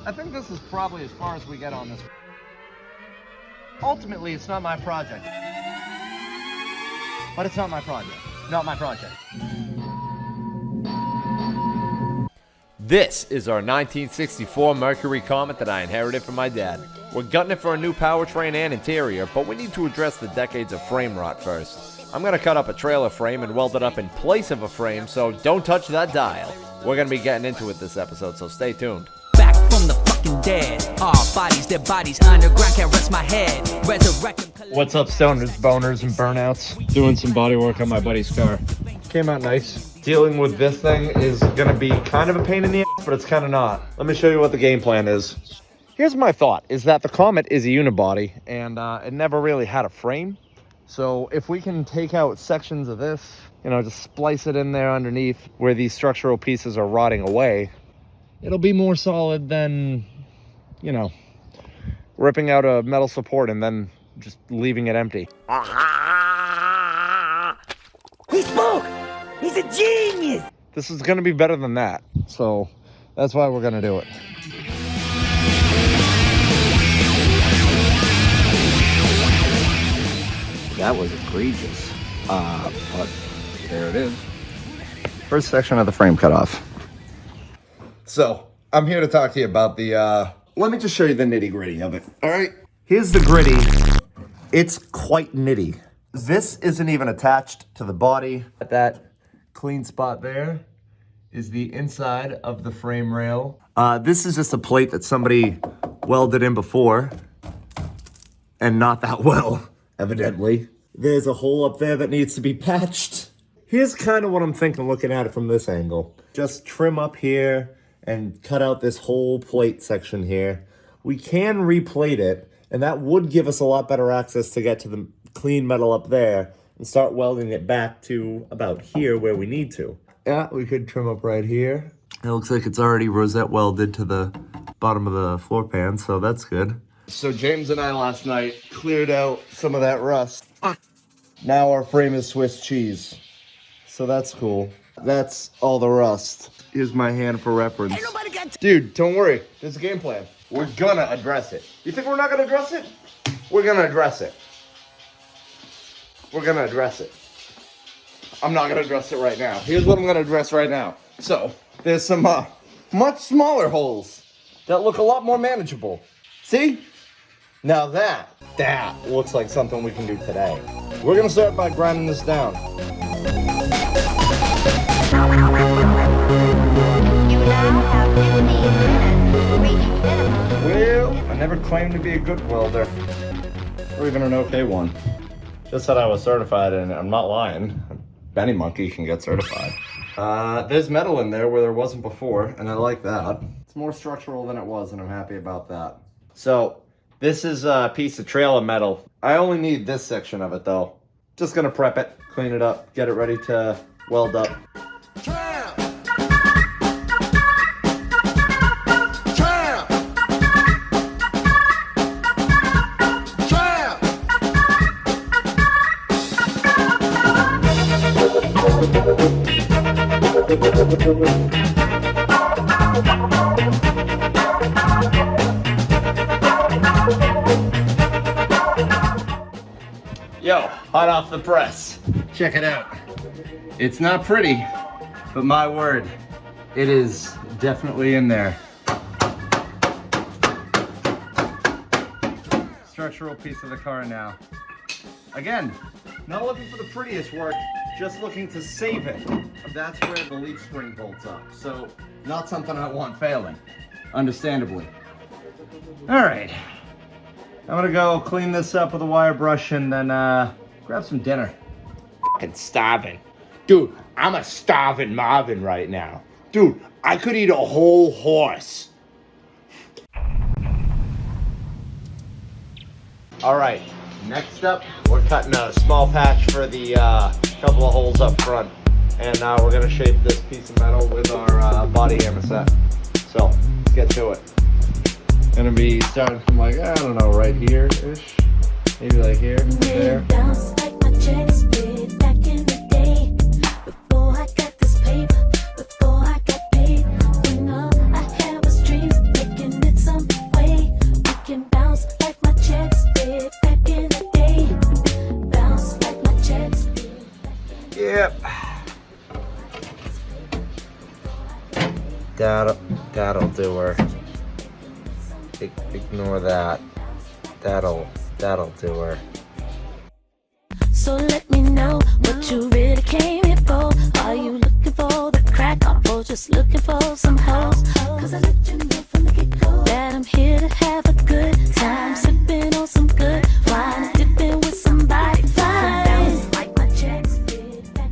I think this is probably as far as we get on this. Ultimately, it's not my project. But it's not my project. Not my project. This is our 1964 Mercury Comet that I inherited from my dad. We're gutting it for a new powertrain and interior, but we need to address the decades of frame rot first. I'm going to cut up a trailer frame and weld it up in place of a frame, so don't touch that dial. We're going to be getting into it this episode, so stay tuned. Back from the fucking dead. Our bodies, their bodies underground, can't rest my head. Resurrect them. What's up, stoners, boners, and burnouts? Doing some body work on my buddy's car. Came out nice. Dealing with this thing is going to be kind of a pain in the ass, but it's kind of not. Let me show you what the game plan is. Here's my thought, is that the Comet is a unibody, and it never really had a frame. So if we can take out sections of this, you know, just splice it in there underneath where these structural pieces are rotting away, it'll be more solid than, you know, ripping out a metal support and then just leaving it empty. He spoke! He's a genius! This is going to be better than that. So that's why we're going to do it. That was egregious, but there it is. First section of the frame cut off. So, I'm here to talk to you about the, let me just show you the nitty gritty of it. All right, here's the gritty. It's quite nitty. This isn't even attached to the body. That clean spot there is the inside of the frame rail. This is just a plate that somebody welded in before, and not that well, evidently. There's a hole up there that needs to be patched. Here's kind of what I'm thinking looking at it from this angle. Just trim up here and cut out this whole plate section here. We can replate it, and that would give us a lot better access to get to the clean metal up there and start welding it back to about here where we need to. Yeah, we could trim up right here. It looks like it's already rosette welded to the bottom of the floor pan, so that's good. So James and I last night cleared out some of that rust. Now our frame is Swiss cheese. So that's cool. That's all the rust. Here's my hand for reference. Dude, don't worry. There's a game plan. We're gonna address it. You think we're not gonna address it? We're gonna address it. We're gonna address it. I'm not gonna address it right now. Here's what I'm gonna address right now. So, there's some much smaller holes that look a lot more manageable. See? Now that looks like something we can do today. We're gonna start by grinding this down. You now have 15 minutes. Reaching minimum. Well, I never claimed to be a good welder. Or even an okay one. Just said I was certified, and I'm not lying. Any monkey can get certified. There's metal in there where there wasn't before, and I like that. It's more structural than it was, and I'm happy about that. So, this is a piece of trailer metal. I only need this section of it, though. Just gonna prep it, clean it up, get it ready to weld up. Yo, hot off the press. Check it out. It's not pretty, but my word, it is definitely in there. Structural piece of the car now. Again, not looking for the prettiest work, just looking to save it. That's where the leaf spring bolts up. So, not something I want failing, understandably. All right. I'm gonna go clean this up with a wire brush and then grab some dinner. Fucking starving. Dude, I'm a starving Marvin right now. Dude, I could eat a whole horse. All right, next up, we're cutting a small patch for the couple of holes up front. And we're gonna shape this piece of metal with our body hammer set. So, let's get to it. Gonna be starting from like, I don't know, right here-ish. Maybe like here, there. do her. Ignore that. That'll do her. So let me know what you really came here for. Are you looking for the crack or just looking for some hoes? Cause I let you know from the get-go that I'm here to have a good time, sipping on some good wine, dipping with somebody fine. Write my checks.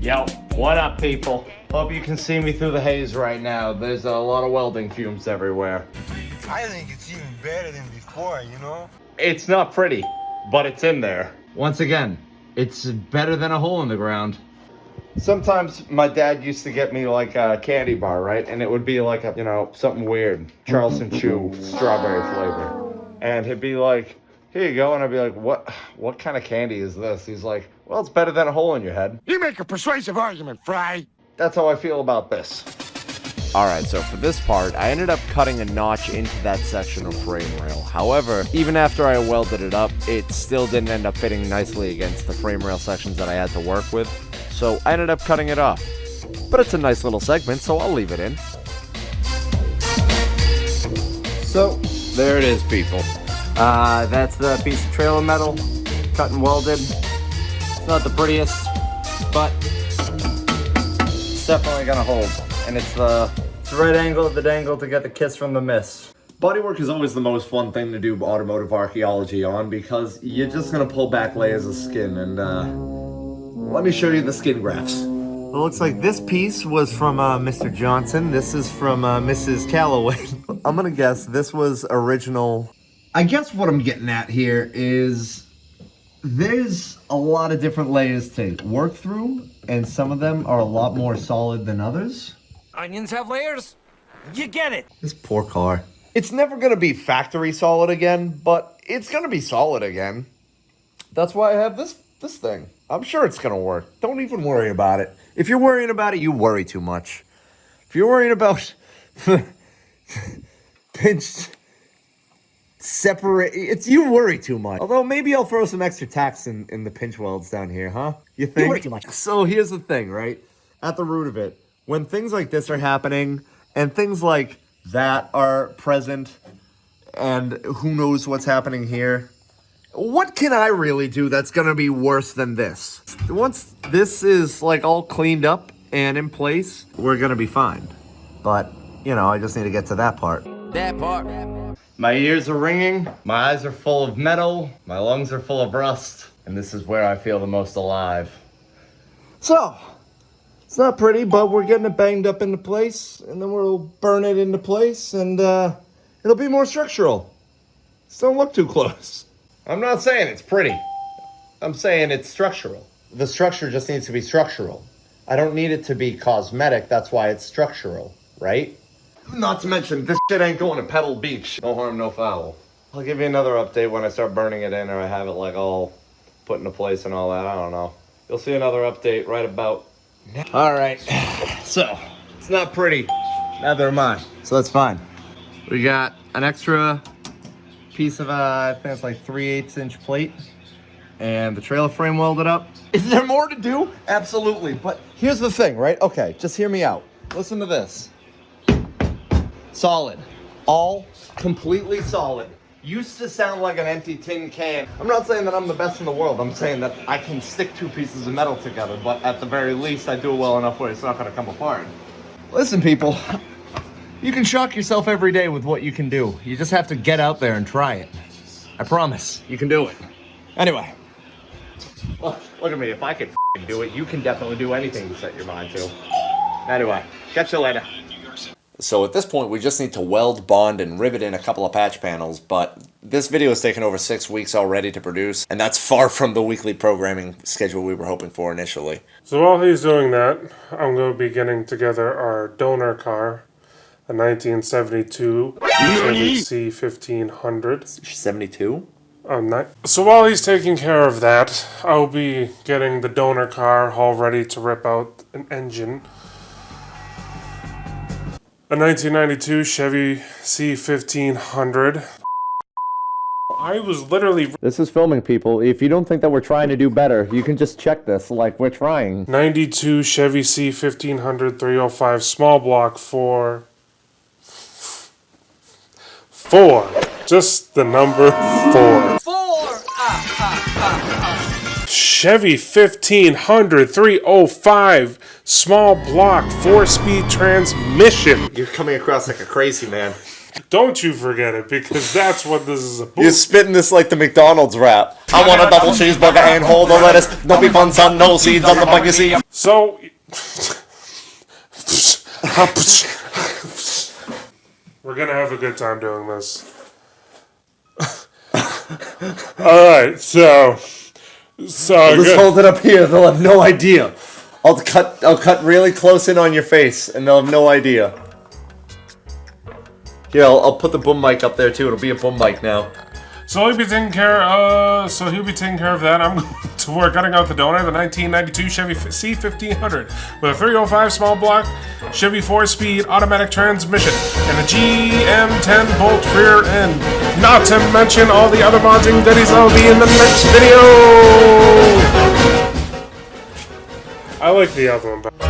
Yo, what up, people? Hope you can see me through the haze right now. There's a lot of welding fumes everywhere. I think it's even better than before, you know? It's not pretty, but it's in there. Once again, it's better than a hole in the ground. Sometimes my dad used to get me like a candy bar, right? And it would be like a, you know, something weird. Charleston Chew, strawberry flavor. And he'd be like, here you go. And I'd be like, what kind of candy is this? He's like, well, it's better than a hole in your head. You make a persuasive argument, Fry. That's how I feel about this. Alright, so for this part, I ended up cutting a notch into that section of frame rail. However, even after I welded it up, it still didn't end up fitting nicely against the frame rail sections that I had to work with, so I ended up cutting it off. But it's a nice little segment, so I'll leave it in. So, there it is, people. That's the piece of trailer metal, cut and welded. It's not the prettiest, but it's definitely gonna hold. And it's the right angle of the dangle to get the kiss from the miss. Bodywork is always the most fun thing to do automotive archaeology on because you're just gonna pull back layers of skin and let me show you the skin graphs. It looks like this piece was from Mr. Johnson. This is from Mrs. Calloway. I'm gonna guess this was original. I guess what I'm getting at here is there's a lot of different layers to work through and some of them are a lot more solid than others. Onions have layers. You get it. This poor car. It's never gonna be factory solid again, but it's gonna be solid again. That's why I have this thing. I'm sure it's gonna work. Don't even worry about it. If you're worrying about it, you worry too much. If you're worrying about pinched, separate, you worry too much. Although maybe I'll throw some extra tacks in the pinch welds down here, huh? You think? You worry too much. So here's the thing, right? At the root of it, when things like this are happening and things like that are present and who knows what's happening here, what can I really do that's gonna be worse than this? Once this is like all cleaned up and in place, we're gonna be fine. But, you know, I just need to get to that part. That part. My ears are ringing, my eyes are full of metal, my lungs are full of rust, and this is where I feel the most alive. So, it's not pretty, but we're getting it banged up into place, and then we'll burn it into place, and it'll be more structural. Just don't look too close. I'm not saying it's pretty. I'm saying it's structural. The structure just needs to be structural. I don't need it to be cosmetic, that's why it's structural, right? Not to mention, this shit ain't going to Pebble Beach. No harm, no foul. I'll give you another update when I start burning it in or I have it like all put into place and all that, I don't know. You'll see another update right about now. All right, so it's not pretty, neither am I. So that's fine. We got an extra piece of, I think it's like 3/8 inch plate and the trailer frame welded up. Is there more to do? Absolutely, but here's the thing, right? Okay, just hear me out. Listen to this. Solid. All completely solid. Used to sound like an empty tin can. I'm not saying that I'm the best in the world. I'm saying that I can stick two pieces of metal together, but at the very least, I do it well enough where it's not gonna come apart. Listen, people, you can shock yourself every day with what you can do. You just have to get out there and try it. I promise, you can do it. Anyway, well, look at me. If I could do it, you can definitely do anything you set your mind to. Anyway, catch you later. So at this point, we just need to weld, bond, and rivet in a couple of patch panels, but this video has taken over 6 weeks already to produce, and that's far from the weekly programming schedule we were hoping for initially. So while he's doing that, I'm going to be getting together our donor car, a 1972 Chevy C1500. 72? So while he's taking care of that, I'll be getting the donor car all ready to rip out an engine. A 1992 Chevy C1500. I was literally... This is filming, people. If you don't think that we're trying to do better, you can just check this like we're trying. 92 Chevy C1500 305 small block for 4. Just the number 4. Chevy 1500 305 small block 4-speed transmission. You're coming across like a crazy man. Don't you forget it, because that's what this is about. You're spitting this like the McDonald's rap. I want a double cheeseburger and hold the lettuce. Don't be fun, son. No seeds on the bun, you see. So, we're gonna have a good time doing this. Alright, so Just hold it up here. They'll have no idea. I'll cut really close in on your face, and they'll have no idea. Yeah, I'll put the boom mic up there too. It'll be a boom mic now. So he'll be taking care of that. I'm going to work cutting out the donor, the 1992 Chevy C1500 with a 305 small block Chevy 4-speed automatic transmission and a GM10 bolt rear end. Not to mention all the other mods and goodies that'll be in the next video. I like the other one better.